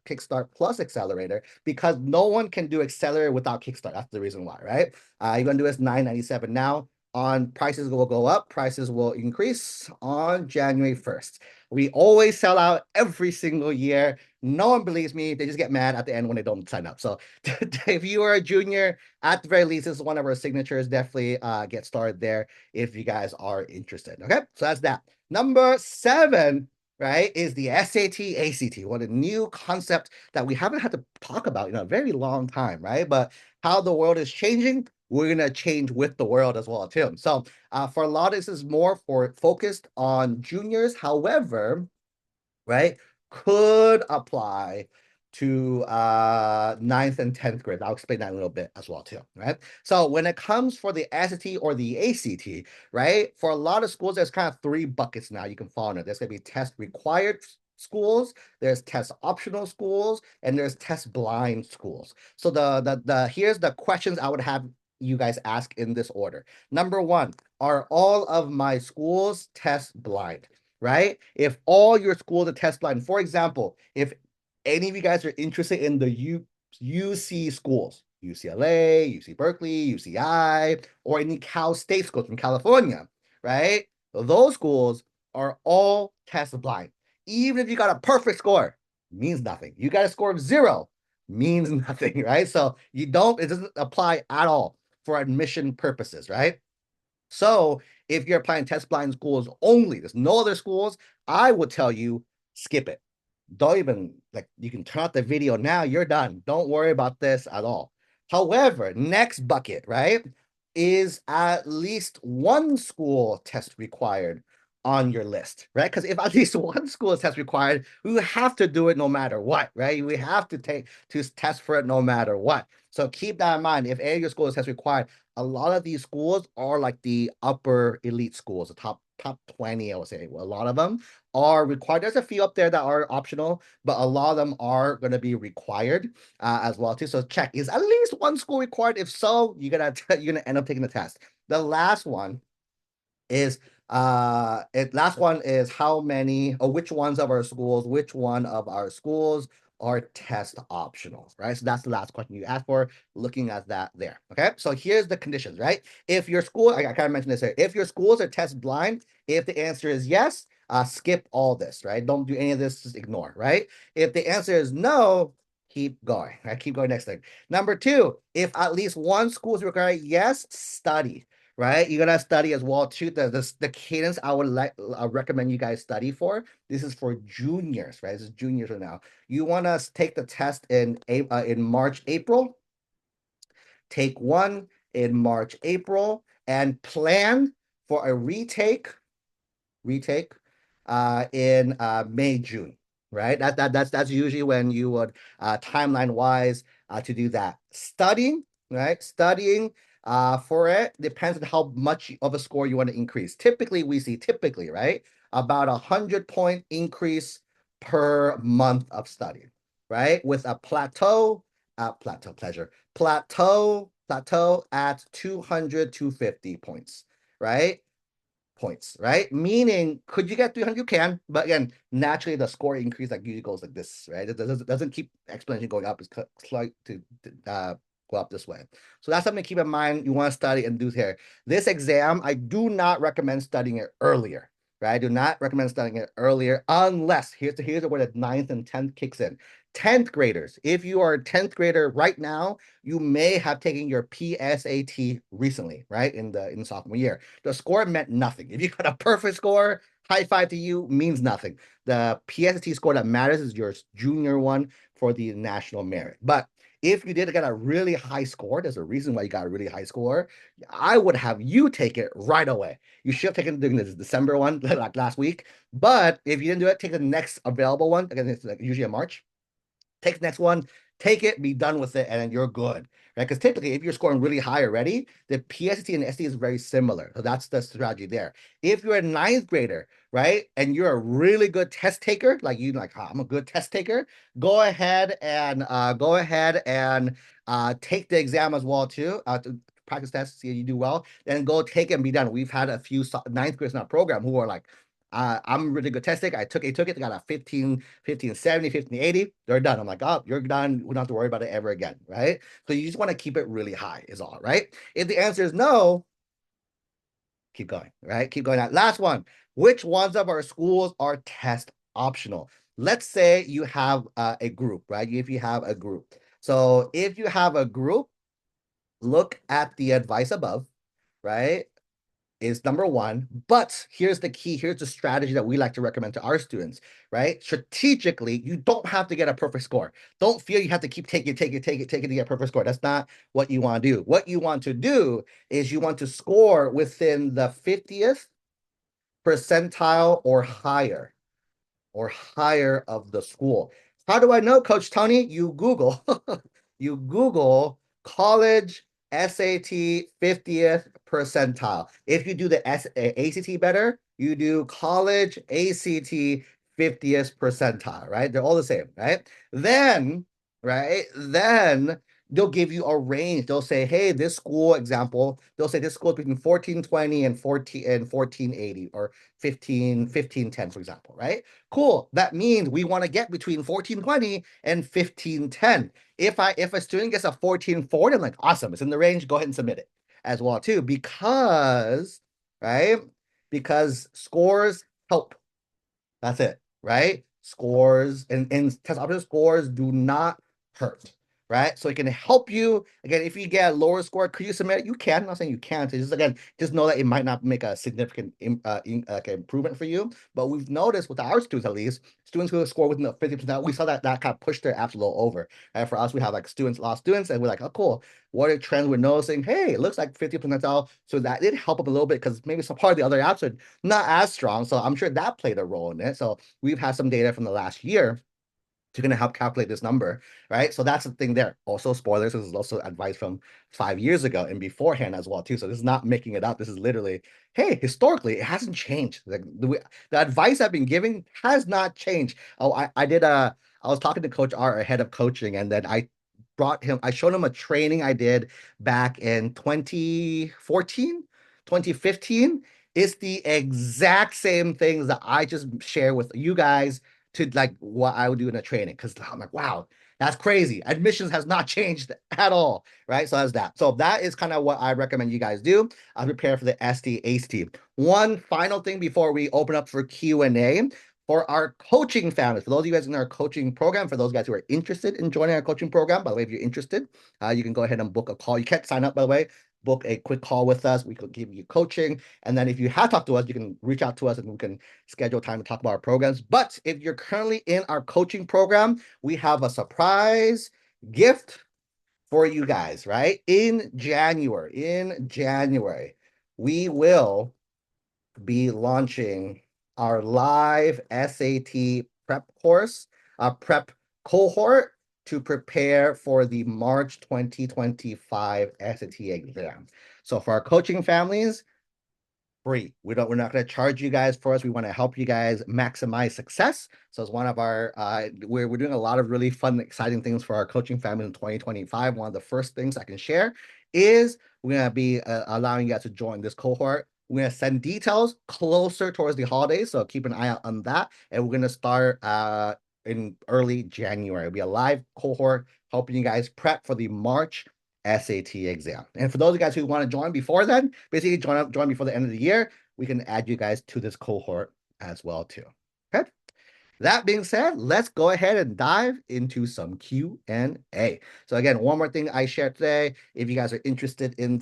plus Accelerator, because no one can do Accelerator without Kickstart. That's the reason why, right? You're going to do this $997 now. On prices will go up, prices will increase on January 1st. We always sell out every single year. No one believes me. They just get mad at the end when they don't sign up. So if you are a junior, at the very least, this is one of our signatures. Definitely get started there if you guys are interested. Okay, so that's that. Number 7, right, is the SAT, ACT. What a new concept that we haven't had to talk about in a very long time, right? But how the world is changing, we're going to change with the world as well, too. So for a lot, this is more focused on juniors. However, right, could apply to 9th and 10th grade. I'll explain that in a little bit as well too, right? So when it comes for the SAT or the ACT, right, for a lot of schools, there's kind of three buckets now you can fall under. There's going to be test required schools, there's test optional schools, and there's test blind schools. So here's the questions I would have you guys ask in this order. Number one, are all of my schools test blind? Right? If all your schools are test blind, for example, if any of you guys are interested in the UC schools, UCLA, UC Berkeley, UCI, or any Cal State schools from California, right? Those schools are all test blind. Even if you got a perfect score, means nothing. You got a score of 0, means nothing, right? So it doesn't apply at all for admission purposes, right? So if you're applying test blind schools only, there's no other schools, I would tell you, skip it. Don't even, like, you can turn off the video now, you're done. Don't worry about this at all. However, next bucket, right, is at least one school test required on your list, right? Because if at least one school is test required, we have to do it no matter what, right? We have to test for it no matter what. So keep that in mind. If any of your schools test required, a lot of these schools are like the upper elite schools, the top 20, I would say. Well, a lot of them are required. There's a few up there that are optional, but a lot of them are going to be required as well too. So check, is at least one school required? If so, you're gonna end up taking the test. The last one is last one is how many or which one of our schools are test optional, right? So that's the last question you asked for, looking at that there. Okay, so here's the conditions, right? If your school, I kind of mentioned this here, if your schools are test blind, if the answer is yes, skip all this, right? Don't do any of this, just ignore, right? If the answer is no, keep going, right? Keep going. Next thing. Number two, if at least one school is required, yes, study, right? You're gonna study as well too. The cadence I would recommend you guys study for. This is for juniors, right? This is juniors right now. You want to take the test in March, April. Take one in March, April, and plan for a retake in May, June, right? That's usually when you would timeline wise to do that. Studying, right? Studying for it depends on how much of a score you want to increase. Typically, we see right, about 100-point increase per month of study, right? With a plateau at 200 250 points, right? Points, right? Meaning, could you get 300? You can, but again, naturally the score increase like usually goes like this, right? It doesn't keep exponentially going up. It's slight to go up this way. So that's something to keep in mind. You want to study and do here. This exam, I do not recommend studying it earlier, right? I do not recommend studying it earlier unless here's where the 9th and 10th kicks in. 10th graders, if you are a 10th grader right now, you may have taken your PSAT recently, right? In the sophomore year. The score meant nothing. If you got a perfect score, high five to you, means nothing. The PSAT score that matters is your junior one for the national merit. But if you did get a really high score, there's a reason why you got a really high score, I would have you take it right away. You should have taken during the December one, like last week. But if you didn't do it, take the next available one. Again, it's like usually in March. Take the next one, take it, be done with it, and then you're good, right? Because typically, if you're scoring really high already, the PSAT and SAT is very similar. So that's the strategy there. If you're a 9th grader, right, and you're a really good test taker, like I'm a good test taker, go ahead and take the exam as well too. To practice tests, see if you do well, then go take it and be done. We've had a few 9th graders in our program who are like, I'm a really good test taker. I took it, they got a 1570, 1580. They're done. I'm like, oh, you're done. We don't have to worry about it ever again, right? So you just want to keep it really high is all, right? If the answer is no, keep going, right? Keep going. That last one, which ones of our schools are test optional? Let's say you have a group, right? If you have a group. So if you have a group, look at the advice above, right? Is number one. But here's the key. Here's the strategy that we like to recommend to our students, right? Strategically, you don't have to get a perfect score. Don't feel you have to keep taking to get a perfect score. That's not what you want to do. What you want to do is you want to score within the 50th percentile or higher of the school. How do I know, Coach Tony? You Google, you Google college SAT 50th percentile. If you do the ACT better, you do college ACT 50th percentile, right? They're all the same, right? Then, right? Then they'll give you a range. They'll say, hey, this school example, they'll say this school is between 1420 and 1480 or 1510, for example, right? Cool. That means we want to get between 1420 and 1510. If a student gets a 1440, I'm like, awesome, it's in the range, go ahead and submit it as well, too, because, right? Because scores help. That's it, right? Scores and test option scores do not hurt, right? So it can help you. Again, if you get a lower score, could you submit it? You can. I'm not saying you can't. It's just, again, just know that it might not make a significant improvement for you. But we've noticed with our students, at least, students who score within the 50%, we saw that kind of pushed their apps a little over. And for us, we have like students, lost students, and we're like, oh, cool. What are trends we're noticing? Hey, it looks like 50% out. So that did help up a little bit because maybe some part of the other apps are not as strong. So I'm sure that played a role in it. So we've had some data from the last year to going to help calculate this number, right? So that's the thing there. Also, spoilers, this is also advice from 5 years ago and beforehand as well, too. So this is not making it up. This is literally, hey, historically, it hasn't changed. Like the advice I've been giving has not changed. Oh, I was talking to Coach R, our head of coaching, and then I showed him a training I did back in 2014, 2015. It's the exact same things that I just share with you guys to like what I would do in a training. Because I'm like, wow, that's crazy. Admissions has not changed at all, right? So that's that. So that is kind of what I recommend you guys do. I'll prepare for the SD ACT. One final thing before we open up for Q&A. For our coaching families, for those of you guys in our coaching program, for those guys who are interested in joining our coaching program, by the way, if you're interested, you can go ahead and book a call. You can't sign up, by the way. Book a quick call with us. We could give you coaching. And then if you have talked to us, you can reach out to us and we can schedule time to talk about our programs. But if you're currently in our coaching program, we have a surprise gift for you guys, right? In January, we will be launching our live SAT prep course, a prep cohort to prepare for the March 2025 SAT exam. So for our coaching families, free. We're not going to charge you guys for us. We want to help you guys maximize success. So it's one of our we're doing a lot of really fun, exciting things for our coaching family in 2025. One of the first things I can share is we're going to be allowing you guys to join this cohort. We're going to send details closer towards the holidays, so keep an eye out on that. And we're going to start in early January. It'll be a live cohort helping you guys prep for the March SAT exam. And for those of you guys who want to join before then, basically join before the end of the year, we can add you guys to this cohort as well too. Okay. That being said, let's go ahead and dive into some Q&A. So again, one more thing I shared today, if you guys are interested in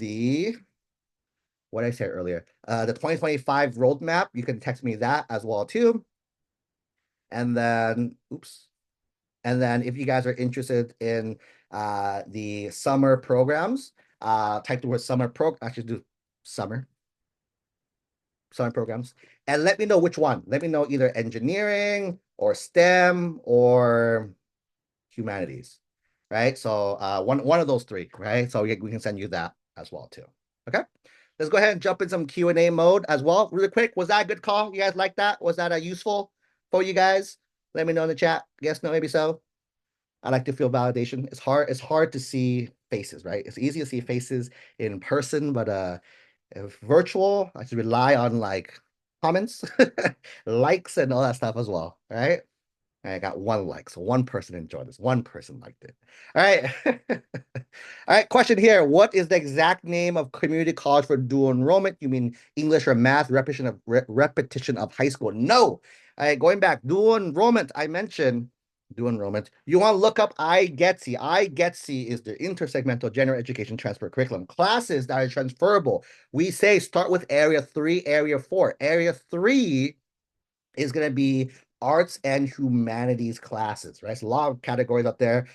what I said earlier, the 2025 roadmap, you can text me that as well too. And then, and then if you guys are interested in the summer programs, type the word actually do summer programs, and let me know which one. Let me know either engineering or STEM or humanities, right? So one of those three, right? So we can send you that as well too. Okay, let's go ahead and jump in some Q&A mode as well. Really quick, was that a good call? You guys like that? Was that useful for you guys? Let me know in the chat. Yes, no, maybe so. I like to feel validation. It's hard to see faces, right? It's easy to see faces in person, but if virtual, I should rely on like comments, likes, and all that stuff as well, right? I got one like, so one person enjoyed this. One person liked it. All right. All right, question here. What is the exact name of community college for dual enrollment? You mean English or math, repetition of high school? No. All right, going back, dual enrollment, I mentioned dual enrollment. You want to look up IGETC. IGETC is the intersegmental general education transfer curriculum. Classes that are transferable. We say start with area 3, area 4. Area 3 is going to be arts and humanities classes, right? So a lot of categories up there.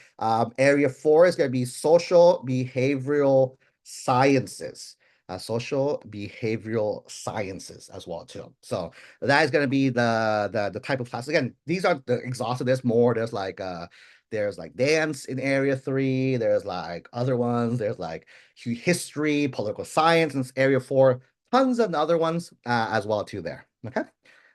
Area 4 is going to be social behavioral sciences. social behavioral sciences as well too. So that is going to be the type of class. Again, these are the exhaustive. There's more. There's like dance in area 3. There's like other ones. There's like history, political science in area 4. Tons of other ones as well too there. Okay.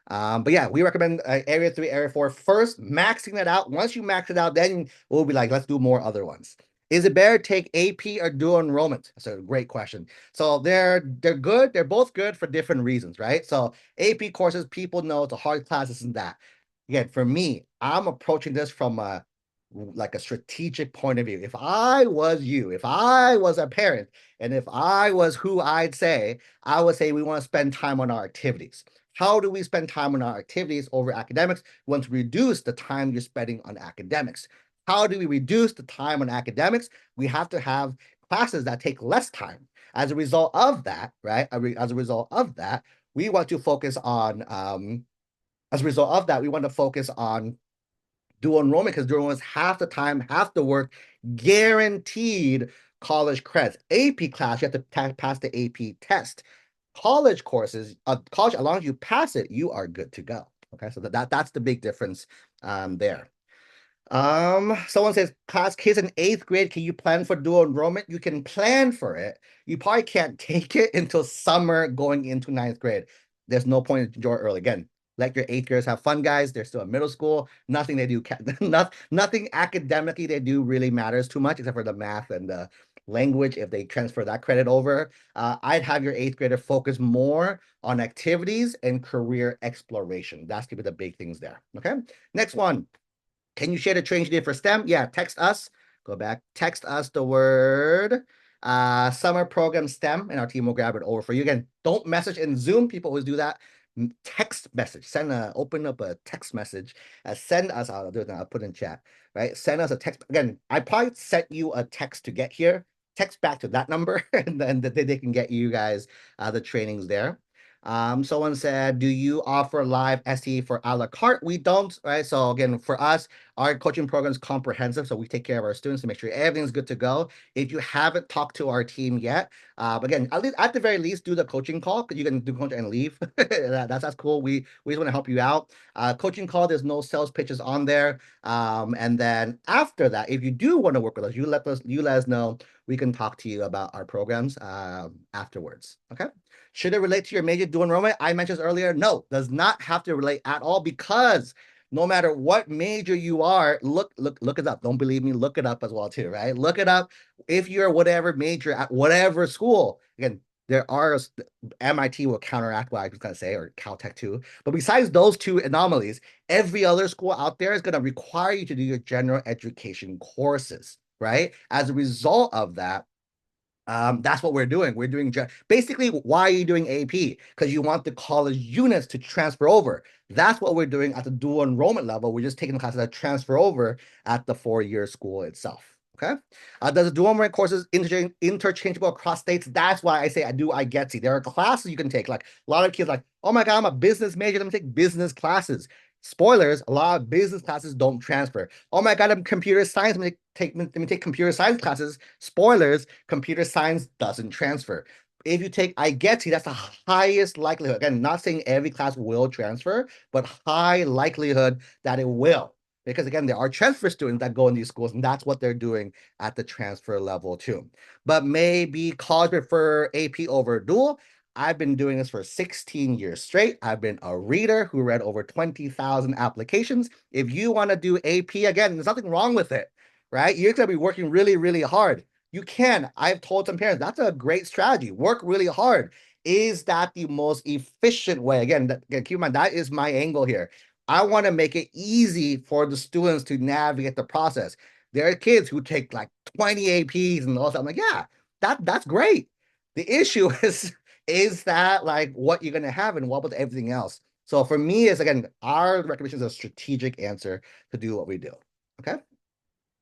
But yeah, we recommend area 3, area 4 first, maxing it out. Once you max it out, then we'll be like, let's do more other ones. Is it better to take AP or dual enrollment? That's a great question. So they're good. They're both good for different reasons, right? So AP courses, people know it's a hard class, this and that. Again, for me, I'm approaching this from a strategic point of view. If I was you, if I was a parent, and if I was who I'd say, I would say we want to spend time on our activities. How do we spend time on our activities over academics? We want to reduce the time you're spending on academics. How do we reduce the time on academics? We have to have classes that take less time. As a result of that, right? As a result of that, we want to focus on, as a result of that, we want to focus on dual enrollment, because dual enrollment is half the time, half the work, guaranteed college credits. AP class, you have to pass the AP test. College courses, college, as long as you pass it, you are good to go. Okay, so that's the big difference there. Someone says, class kids in 8th grade, can you plan for dual enrollment? You can plan for it. You probably can't take it until summer going into 9th grade. There's no point to enjoy early. Again, let your 8th graders have fun, guys. They're still in middle school. Nothing they do, nothing academically they do really matters too much, except for the math and the language if they transfer that credit over. I'd have your 8th grader focus more on activities and career exploration. That's gonna be the big things there. Okay, next one. Can you share the training you did for STEM? Yeah, text us. Go back. Text us the word summer program STEM, and our team will grab it over for you. Again, don't message in Zoom. People always do that. Text message. Open up a text message. Send us out. I'll do it now. I'll put in chat. Right. Send us a text. Again, I probably sent you a text to get here. Text back to that number, and then they can get you guys the trainings there. Someone said, do you offer live SE for a la carte? We don't, right? So again, for us, our coaching program is comprehensive, so we take care of our students to make sure everything's good to go. If you haven't talked to our team yet, again, at the very least, do the coaching call, because you can do coaching and leave. That's cool. We just want to help you out. Coaching call, there's no sales pitches on there. And then after that, if you do want to work with us, you let us know. We can talk to you about our programs afterwards. Okay. Should it relate to your major dual enrollment? I mentioned earlier, no, does not have to relate at all, because no matter what major you are, look it up. Don't believe me, look it up as well too, right? Look it up. If you're whatever major at whatever school, again, there are MIT will counteract what I was gonna say, or Caltech too. But besides those two anomalies, every other school out there is gonna require you to do your general education courses, right? As a result of that, that's what we're doing. We're doing basically, why are you doing AP? Because you want the college units to transfer over. That's what we're doing at the dual enrollment level. We're just taking the classes that transfer over at the 4-year school itself. Okay. Does the dual enrollment courses interchangeable across states? That's why I say I get to. There are classes you can take. Like a lot of kids like, oh my God, I'm a business major. Let me take business classes. Spoilers, a lot of business classes don't transfer. Oh my God, I'm computer science. Let me take computer science classes. Spoilers, computer science doesn't transfer. If you take IGETI, that's the highest likelihood. Again, not saying every class will transfer, but high likelihood that it will. Because again, there are transfer students that go in these schools, and that's what they're doing at the transfer level too. But maybe college prefer AP over dual. I've been doing this for 16 years straight. I've been a reader who read over 20,000 applications. If you want to do AP, again, there's nothing wrong with it, right? You're going to be working really, really hard. You can. I've told some parents, that's a great strategy. Work really hard. Is that the most efficient way? Again, keep in mind, that is my angle here. I want to make it easy for the students to navigate the process. There are kids who take like 20 APs and all that. I'm like, yeah, that's great. The issue is that like what you're going to have, and what with everything else? So for me, is again, our recommendation is a strategic answer to do what we do. Okay.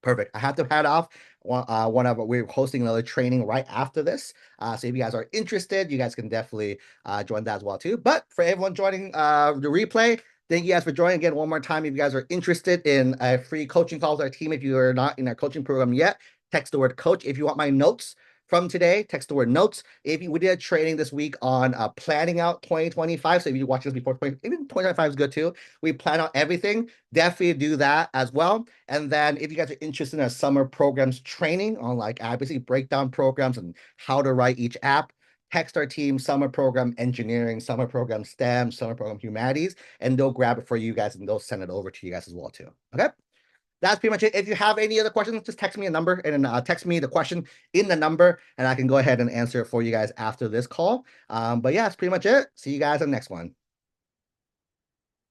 Perfect. I have to head off. We're hosting another training right after this. So if you guys are interested, you guys can definitely join that as well too. But for everyone joining the replay, thank you guys for joining again one more time. If you guys are interested in a free coaching call with our team, if you are not in our coaching program yet, text the word coach. If you want my notes from today, text the word notes. We did a training this week on planning out 2025. So if you watch this before 20, even 2025 is good too. We plan out everything. Definitely do that as well. And then if you guys are interested in our summer programs training on like basically breakdown programs and how to write each app, text our team summer program engineering, summer program STEM, summer program humanities, and they'll grab it for you guys and they'll send it over to you guys as well too. Okay. That's pretty much it. If you have any other questions, just text me a number and text me the question in the number, and I can go ahead and answer it for you guys after this call. But yeah, that's pretty much it. See you guys on the next one.